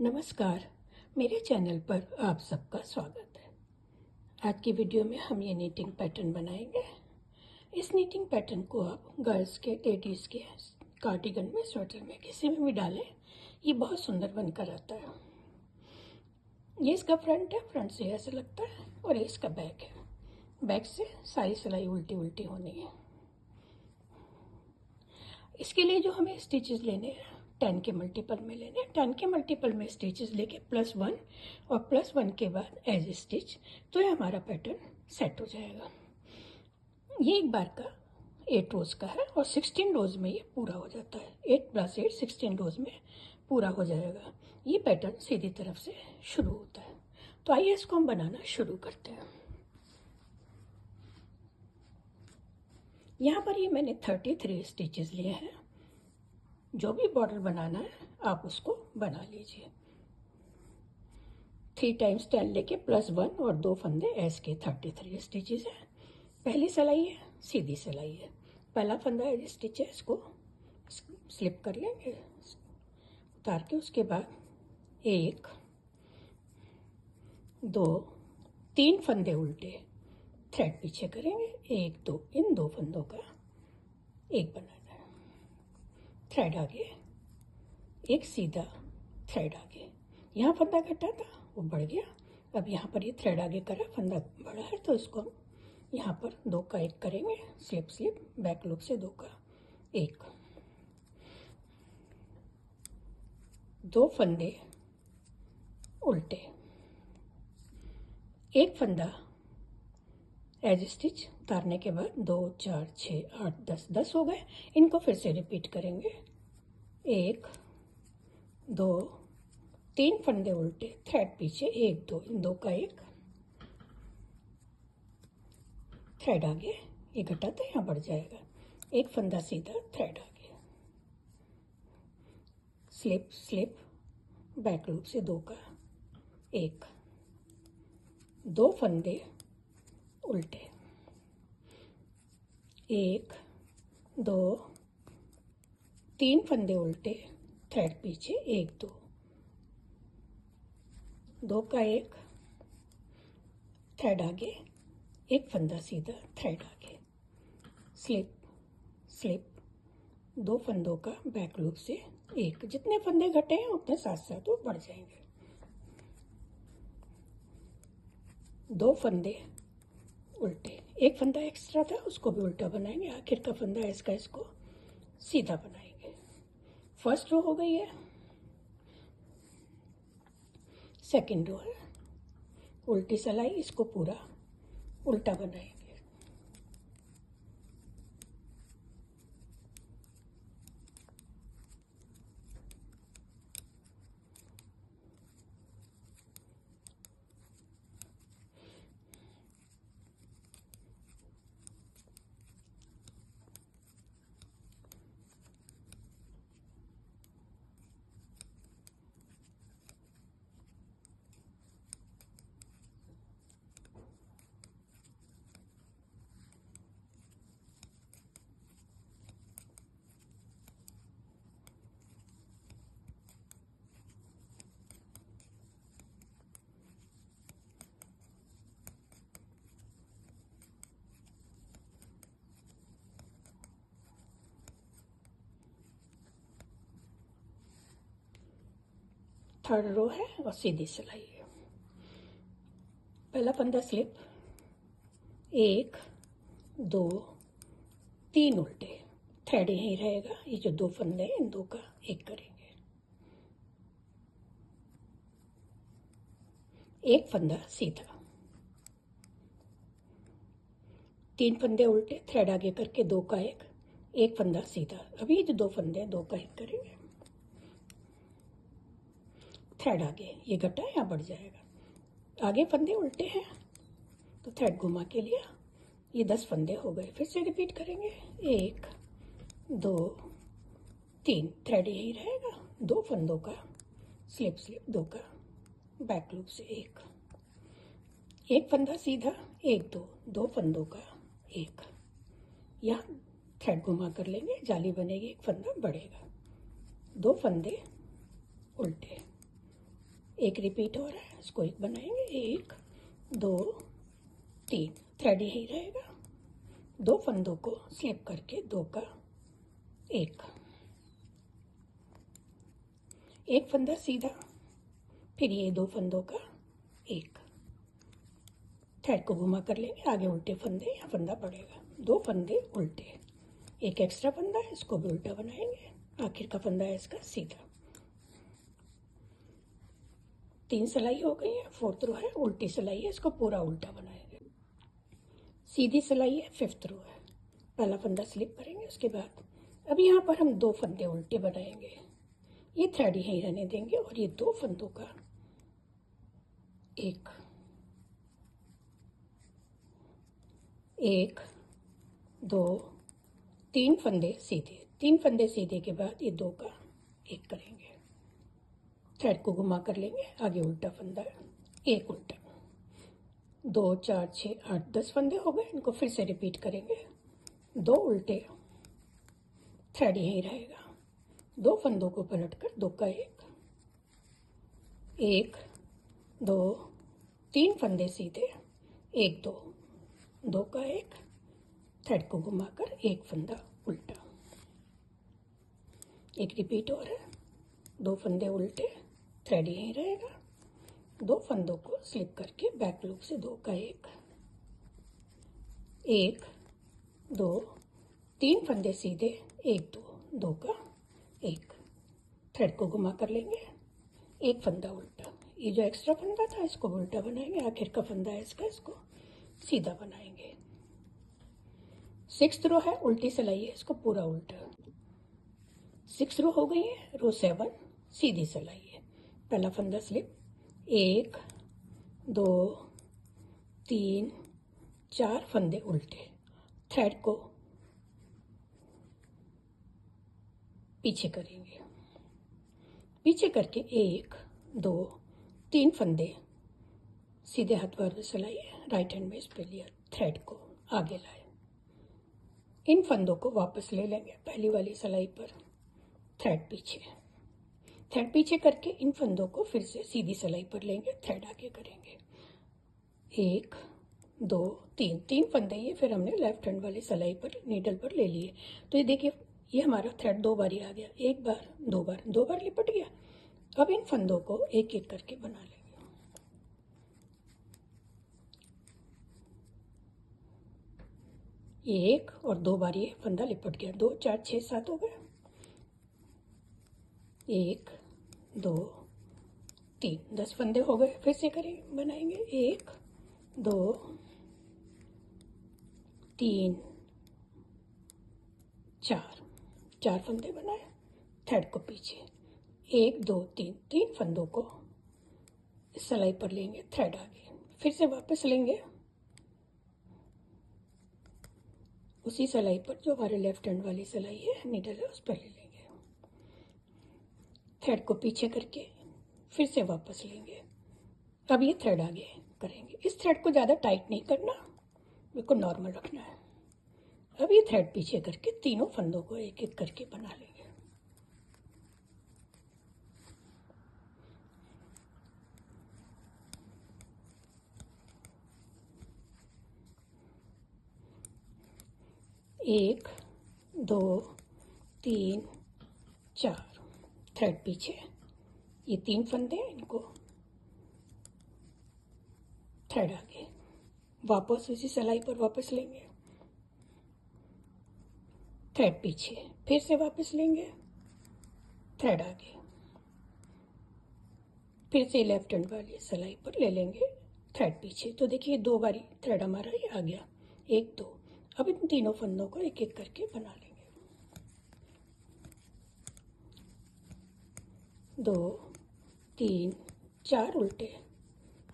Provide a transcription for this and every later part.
नमस्कार, मेरे चैनल पर आप सबका स्वागत है। आज की वीडियो में हम ये नीटिंग पैटर्न बनाएंगे। इस नीटिंग पैटर्न को आप गर्ल्स के, लेडीज़ के कार्डिगन में, स्वेटर में, किसी में भी डालें, ये बहुत सुंदर बनकर आता है। ये इसका फ्रंट है, फ्रंट से ऐसा लगता है, और ये इसका बैक है। बैक से सारी सिलाई उल्टी उल्टी होनी है। इसके लिए जो हमें स्टिचेस लेने हैं 10 के मल्टीपल में लेने हैं। 10 के मल्टीपल में स्टिचेस लेके +1 और +1 के बाद एज स्टिच, तो ये हमारा पैटर्न सेट हो जाएगा। ये एक बार का 8 रोज़ का है और 16 रोज़ में ये पूरा हो जाता है। 8 + 8 16 रोज़ में पूरा हो जाएगा। ये पैटर्न सीधी तरफ से शुरू होता है। तो आइए इसको हम बनाना शुरू करते हैं। यहाँ पर ये मैंने 33 स्टिचेस लिए हैं। जो भी बॉर्डर बनाना है आप उसको बना लीजिए। 3 × 10 लेके +1 और 2 फंदे ऐस के 33 स्टिचेस हैं। पहली सिलाई है, सीधी सिलाई है। पहला फंदा है स्टिच है, इसको स्लिप कर लेंगे उतार के। उसके बाद 1 2 3 फंदे उल्टे थ्रेड पीछे करेंगे। 1 2 इन 2 फंदों का एक बनाना है। थ्रेड आगे, एक सीधा थ्रेड आगे। यहाँ फंदा घटा था, वो बढ़ गया। अब यहाँ पर ये थ्रेड आगे करा, फंदा बड़ा है, तो इसको हम यहाँ पर 2 का 1 करेंगे। स्लिप स्लिप बैक लूप से 2 का 1। 2 फंदे उल्टे, एक फंदा एज स्टिच उतारने के बाद 2 4 6 8 10 हो गए। इनको फिर से रिपीट करेंगे। 1 2 3 फंदे उल्टे, थ्रेड पीछे, 1 2 इन 2 का 1, थ्रेड आगे, ये घटा तो यहाँ बढ़ जाएगा। एक फंदा सीधा, थ्रेड आगे, स्लिप स्लिप बैक लूप से 2 का 1। 2 फंदे उल्टे, 1 2 3 फंदे उल्टे, थ्रेड पीछे, 1 2 2 का 1, थ्रेड आगे, एक फंदा सीधा, थ्रेड आगे, स्लिप स्लिप 2 फंदों का बैक लूप से 1। जितने फंदे घटे हैं उतने साथ साथ वो बढ़ जाएंगे। 2 फंदे उल्टे, एक फंदा एक्स्ट्रा था उसको भी उल्टा बनाएंगे। आखिर का फंदा इसका, इसको सीधा बनाएंगे। फर्स्ट रो हो गई है। सेकंड रो है, उल्टी सिलाई, इसको पूरा उल्टा बनाएंगे। थर्ड रो है और सीधी सिलाई है। पहला फंदा स्लिप, 1 2 3 उल्टे, थ्रेड यहीं रहेगा। ये जो 2 फंदे हैं इन 2 का 1 करेंगे। एक फंदा सीधा, 3 फंदे उल्टे, थ्रेड आगे करके 2 का 1, एक फंदा सीधा। अभी ये जो 2 फंदे हैं 2 का 1 करेंगे। थ्रेड आगे, ये घटा यहाँ बढ़ जाएगा। आगे फंदे उल्टे हैं तो थ्रेड घुमा के लिया, ये 10 फंदे हो गए। फिर से रिपीट करेंगे। 1 2 3, थ्रेड यही रहेगा। 2 फंदों का स्लिप स्लिप 2 का बैक लूप से 1, एक फंदा सीधा, 1 2 2 फंदों का 1। यहाँ थ्रेड घुमा कर लेंगे, जाली बनेगी, एक फंदा बढ़ेगा। 2 फंदे उल्टे, एक रिपीट हो रहा है, इसको एक बनाएंगे, 1 2 3, थ्रेड यही रहेगा। 2 फंदों को स्लिप करके 2 का 1, एक फंदा सीधा, फिर ये 2 फंदों का 1, थ्रेड को घुमा कर लेंगे, आगे उल्टे फंदे या फंदा पड़ेगा, 2 फंदे उल्टे, एक एक्स्ट्रा फंदा है, इसको भी उल्टा बनाएंगे, आखिर का फंदा है इसका सीधा। 3 सिलाई हो गई है, 4th रो है, उल्टी सिलाई है, इसको पूरा उल्टा बनाएंगे। सीधी सिलाई है, 5th रो है, पहला फंदा स्लिप करेंगे, उसके बाद अब यहाँ पर हम 2 फंदे उल्टे बनाएंगे, ये थ्रेड यहीं रहने देंगे और ये 2 फंदों का 1 1 2 3 फंदे सीधे, 3 फंदे सीधे के बाद ये 2 का 1 करेंगे, थ्रेड को घुमा कर लेंगे, आगे उल्टा फंदा है, 1 उल्टा, 2 4 6 8 10 फंदे हो गए, इनको फिर से रिपीट करेंगे, 2 उल्टे, थ्रेड यहीं रहेगा, 2 फंदों को पलटकर 2 का 1 1 2 3 फंदे सीधे, 1 2 2 का 1, थ्रेड को घुमाकर 1 फंदा उल्टा, एक रिपीट हो रहा है, 2 फंदे उल्टे, थ्रेड यहीं रहेगा, 2 फंदों को स्लिप करके बैक लूप से 2 का 1 1 2 3 फंदे सीधे, 1 2 2 का 1, थ्रेड को घुमा कर लेंगे, 1 फंदा उल्टा, ये जो एक्स्ट्रा फंदा था इसको उल्टा बनाएंगे, आखिर का फंदा है इसका, इसको सीधा बनाएंगे। 6th रो है, उल्टी सिलाई है, इसको पूरा उल्टा, 6 रो हो गई है, रो 7 सीधी सिलाई है, पहला फंदा स्लिप, 1 2 3 4 फंदे उल्टे, थ्रेड को पीछे करेंगे, पीछे करके 1 2 3 फंदे सीधे हाथ वाली सिलाई है, राइट हैंड में इस पे लिया, थ्रेड को आगे लाए, इन फंदों को वापस ले लेंगे पहली वाली सिलाई पर, थ्रेड पीछे करके इन फंदों को फिर से सीधी सिलाई पर लेंगे, थ्रेड आगे करेंगे, 1 2 3 फंदे ये फिर हमने लेफ्ट हैंड वाली सिलाई पर नीडल पर ले लिए, तो ये देखिए ये हमारा थ्रेड 2 बार आ गया, 1 बार 2 बार लिपट गया। अब इन फंदों को एक एक करके बना लेंगे, ये 1 और 2 बार ये फंदा लिपट गया, 2 4 6 7 हो गए, 1 2 3 10 फंदे हो गए, फिर से करें बनाएंगे, 1 2 3 4 फंदे बनाए, थ्रेड को पीछे, 1 2 3 फंदों को सिलाई पर लेंगे, थ्रेड आगे, फिर से वापस लेंगे उसी सिलाई पर जो हमारे लेफ्ट हैंड वाली सिलाई है, नीडल है, उस पर ले लेंगे, थ्रेड को पीछे करके फिर से वापस लेंगे, अब ये थ्रेड आगे करेंगे, इस थ्रेड को ज़्यादा टाइट नहीं करना, बिल्कुल नॉर्मल रखना है। अब ये थ्रेड पीछे करके तीनों फंदों को एक एक करके बना लेंगे, एक 2 3 4, थ्रेड पीछे, ये 3 फंदे इनको थ्रेड आगे, वापस उसी सिलाई पर वापस लेंगे, थ्रेड पीछे, फिर से वापस लेंगे, थ्रेड आगे, फिर से लेफ्ट हैंड वाली सिलाई पर ले लेंगे, थ्रेड पीछे, तो देखिए 2 बारी थ्रेड हमारा ये आ गया, 1 2, अब इन तीनों फंदों को एक एक करके बना लेंगे, 2 3 4 उल्टे,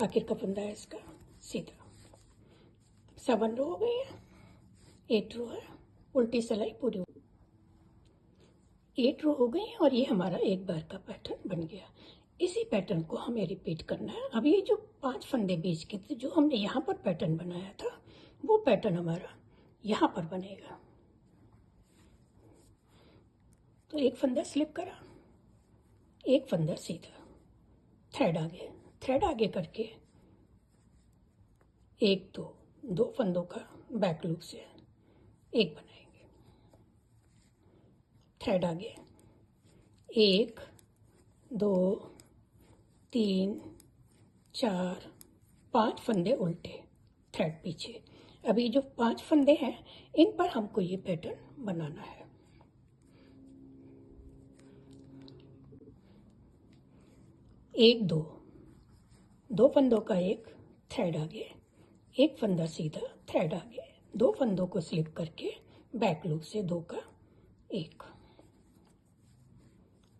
आखिर का फंदा है इसका सीधा, 7 रो हो गई है, 8 रो है, उल्टी सिलाई पूरी, 8 रो हो गई है और ये हमारा एक बार का पैटर्न बन गया। इसी पैटर्न को हमें रिपीट करना है। अब ये जो 5 फंदे बीच के थे, जो हमने यहाँ पर पैटर्न बनाया था, वो पैटर्न हमारा यहाँ पर बनेगा। तो एक फंदा स्लिप करा, एक फंदा सीधा, थ्रेड आगे करके एक दो फंदों का बैक लूप से एक बनाएंगे। थ्रेड आगे 1 2 3 4 5 फंदे उल्टे, थ्रेड पीछे। अभी जो 5 फंदे हैं इन पर हमको ये पैटर्न बनाना है। एक दो फंदों का एक, थ्रेड आगे, एक फंदा सीधा, थ्रेड आगे, 2 फंदों को स्लिप करके बैक लूप से 2 का एक,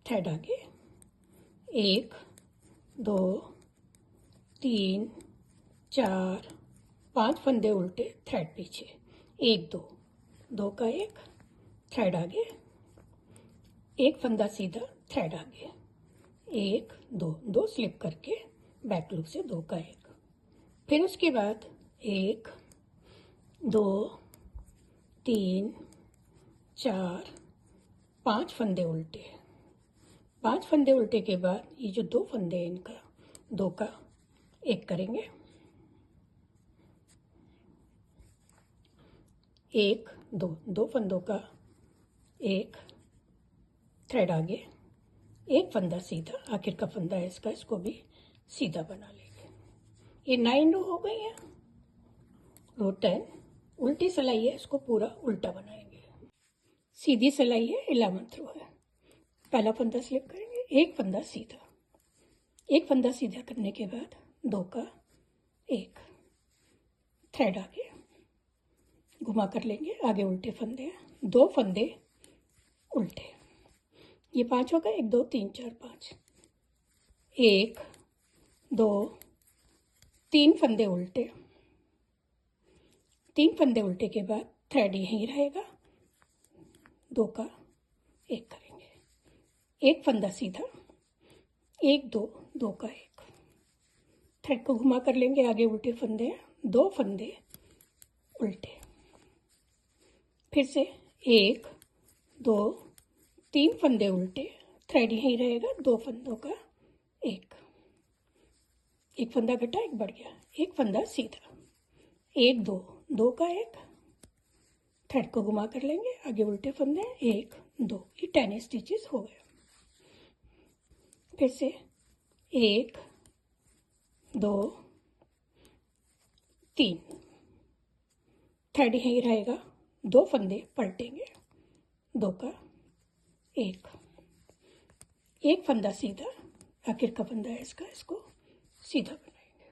थ्रेड आगे 1 2 3 4 5 फंदे उल्टे, थ्रेड पीछे, 1 2 का एक, थ्रेड आगे, एक फंदा सीधा, थ्रेड आगे, 1 2 स्लिप करके बैक लूप से 2 का एक। फिर उसके बाद 1 2 3 4 5 फंदे उल्टे, 5 फंदे उल्टे के बाद ये जो 2 फंदे हैं इनका 2 का एक करेंगे। 1 2 फंदों का एक, थ्रेड आगे, एक फंदा सीधा, आखिर का फंदा है इसका, इसको भी सीधा बना लेंगे। ये 9 रो हो गई है। रो 10 उल्टी सिलाई है, इसको पूरा उल्टा बनाएंगे। सीधी सिलाई है, 11th रो है। पहला फंदा स्लिप करेंगे, एक फंदा सीधा, एक फंदा सीधा करने के बाद 2 का एक, थ्रेड आगे घुमा कर लेंगे, आगे उल्टे फंदे हैं, 2 फंदे उल्टे, ये 5 होगा, 1 2 3 4 5, 1 2 3 फंदे उल्टे, 3 फंदे उल्टे के बाद थ्रेड यहीं रहेगा, 2 का एक करेंगे, एक फंदा सीधा, 1 2 का एक, थ्रेड को घुमा कर लेंगे, आगे उल्टे फंदे हैं, 2 फंदे उल्टे, फिर से 1 2 3 फंदे उल्टे, थ्रेड यहीं रहेगा, 2 फंदों का एक, एक फंदा घटा एक बढ़ गया, एक फंदा सीधा, 1 2 का एक, थ्रेड को घुमा कर लेंगे, आगे उल्टे फंदे 1 2, ये 10 स्टिचेस हो गए। फिर से 1 2 3, थ्रेड यहीं रहेगा, 2 फंदे पलटेंगे, 2 का एक, एक फंदा सीधा, आखिर का फंदा है इसका, इसको सीधा बनाएंगे।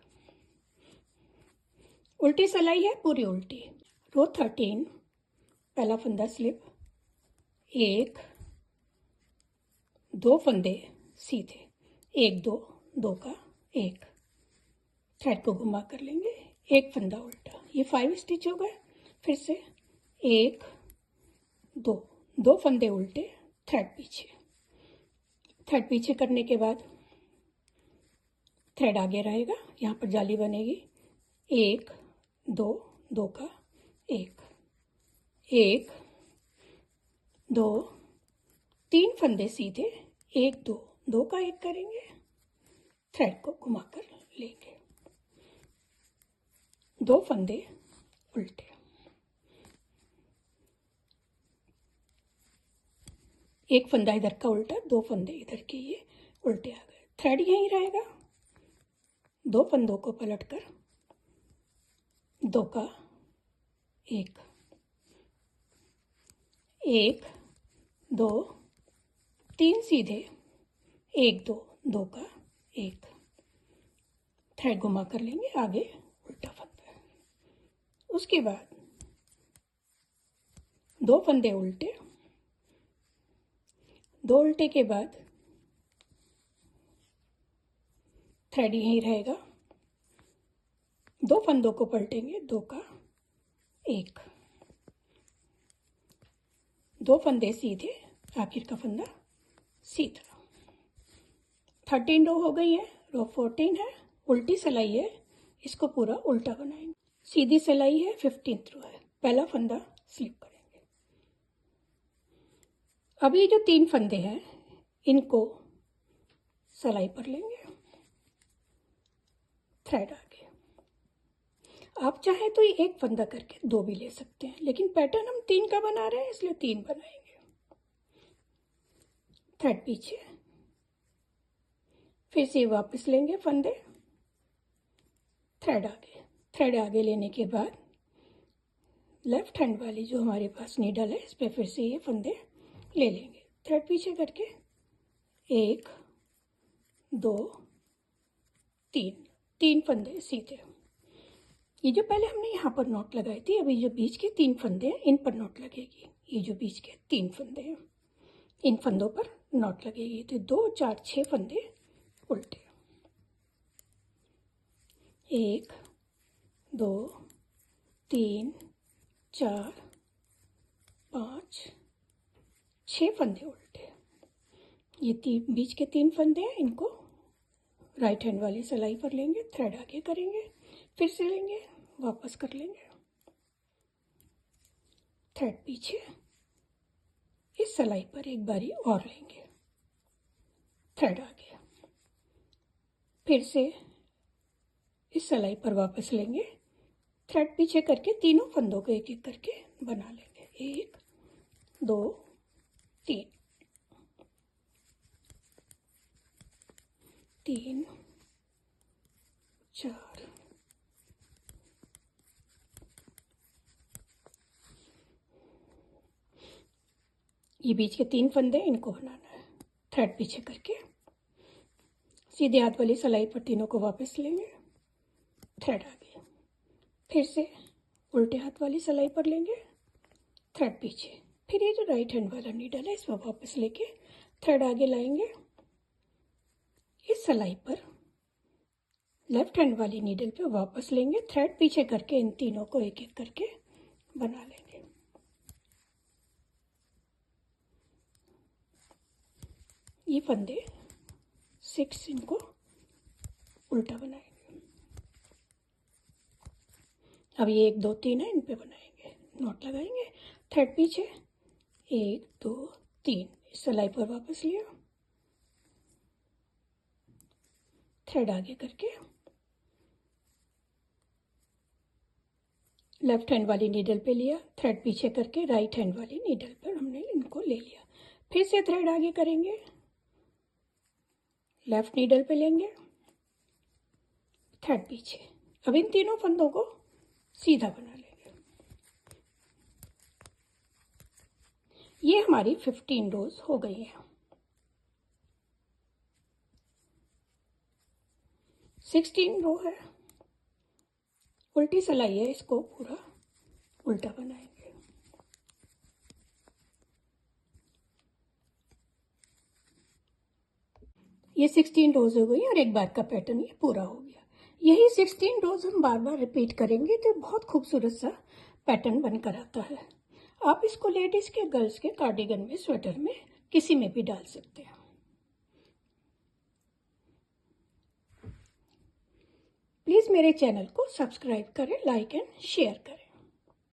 उल्टी सिलाई है, पूरी उल्टी। रो 13 पहला फंदा स्लिप, 1 2 फंदे सीधे, 1 2 का एक, थ्रेड को घुमा कर लेंगे, एक फंदा उल्टा, ये 5 स्टिच हो गए। फिर से 1 2 फंदे उल्टे, थ्रेड पीछे, थ्रेड पीछे करने के बाद थ्रेड आगे रहेगा, यहाँ पर जाली बनेगी, 1 2 का एक, 1 2 3 फंदे सीधे, 1 2 का एक करेंगे, थ्रेड को घुमा कर लेंगे, 2 फंदे उल्टे, एक फंदा इधर का उल्टा, 2 फंदे इधर के ये उल्टे आ गए, थ्रेड यहीं रहेगा, 2 फंदों को पलटकर 2 का एक, 1 2 3 सीधे, 1 2 का एक, थ्रेड घुमा कर लेंगे, आगे उल्टा फंदा, उसके बाद 2 फंदे उल्टे, 2 उल्टे के बाद थ्रेड यहीं रहेगा, 2 फंदों को पलटेंगे, 2 का एक, 2 फंदे सीधे, आखिर का फंदा सीधा। 13 रो हो गई है। रो 14 है, उल्टी सिलाई है, इसको पूरा उल्टा बनाएंगे। सीधी सिलाई है, 15th रो है, पहला फंदा स्लिप करेंगे। अभी जो 3 फंदे हैं इनको सिलाई पर लेंगे, थ्रेड आगे। आप चाहें तो ये एक फंदा करके 2 भी ले सकते हैं, लेकिन पैटर्न हम 3 का बना रहे हैं इसलिए 3 बनाएंगे। थ्रेड पीछे, फिर से वापस लेंगे फंदे, थ्रेड आगे। थ्रेड आगे लेने के बाद लेफ्ट हैंड वाली जो हमारे पास नीडल है इस पर फिर से ये फंदे ले लेंगे। थ्रेड पीछे करके 1 2 3 फंदे सीधे। ये जो पहले हमने यहाँ पर नॉट लगाई थी, अभी जो बीच के 3 फंदे हैं इन पर नॉट लगेगी। ये जो बीच के 3 फंदे हैं इन फंदों पर नॉट लगेगी। तो 2 4 6 फंदे उल्टे, 1 2 3 4 5 6 फंदे उल्टे। ये बीच के 3 फंदे हैं, इनको राइट हैंड वाली सिलाई पर लेंगे, थ्रेड आगे करेंगे, फिर से लेंगे, वापस कर लेंगे, थ्रेड पीछे, इस सिलाई पर एक बारी और लेंगे, थ्रेड आगे, फिर से इस सिलाई पर वापस लेंगे, थ्रेड पीछे करके तीनों फंदों को एक एक करके बना लेंगे। 1 2 3 3 4 ये बीच के 3 फंदे इनको बनाना है। थ्रेड पीछे करके सीधे हाथ वाली सिलाई पर तीनों को वापस लेंगे, थ्रेड आगे, फिर से उल्टे हाथ वाली सिलाई पर लेंगे, थ्रेड पीछे, फिर ये जो राइट हैंड वाला नीडल है इसमें वापस लेके थ्रेड आगे लाएंगे, इस सिलाई पर लेफ्ट हैंड वाली नीडल पे वापस लेंगे, थ्रेड पीछे करके इन तीनों को एक एक करके बना लेंगे। ये फंदे 6 इनको उल्टा बनाएंगे। अब ये 1 2 3 है, इन पे बनाएंगे, नॉट लगाएंगे, थ्रेड पीछे 1 2 3 इस सिलाई पर वापस लिया, थ्रेड आगे करके लेफ्ट हैंड वाली नीडल पे लिया, थ्रेड पीछे करके राइट हैंड वाली नीडल पर हमने इनको ले लिया, फिर से थ्रेड आगे करेंगे, लेफ्ट नीडल पे लेंगे, थ्रेड पीछे। अब इन तीनों फंदों को सीधा बना लेंगे। ये हमारी 15 रोज हो गई हैं। 16 रो है, उल्टी सिलाई है, इसको पूरा उल्टा बनाएंगे। ये 16 रोज हो गई और एक बार का पैटर्न ये पूरा हो गया। यही 16 रोज हम बार बार रिपीट करेंगे तो बहुत खूबसूरत सा पैटर्न बनकर आता है। आप इसको लेडीज के, गर्ल्स के कार्डिगन में, स्वेटर में, किसी में भी डाल सकते हैं। प्लीज मेरे चैनल को सब्सक्राइब करें, लाइक एंड शेयर करें।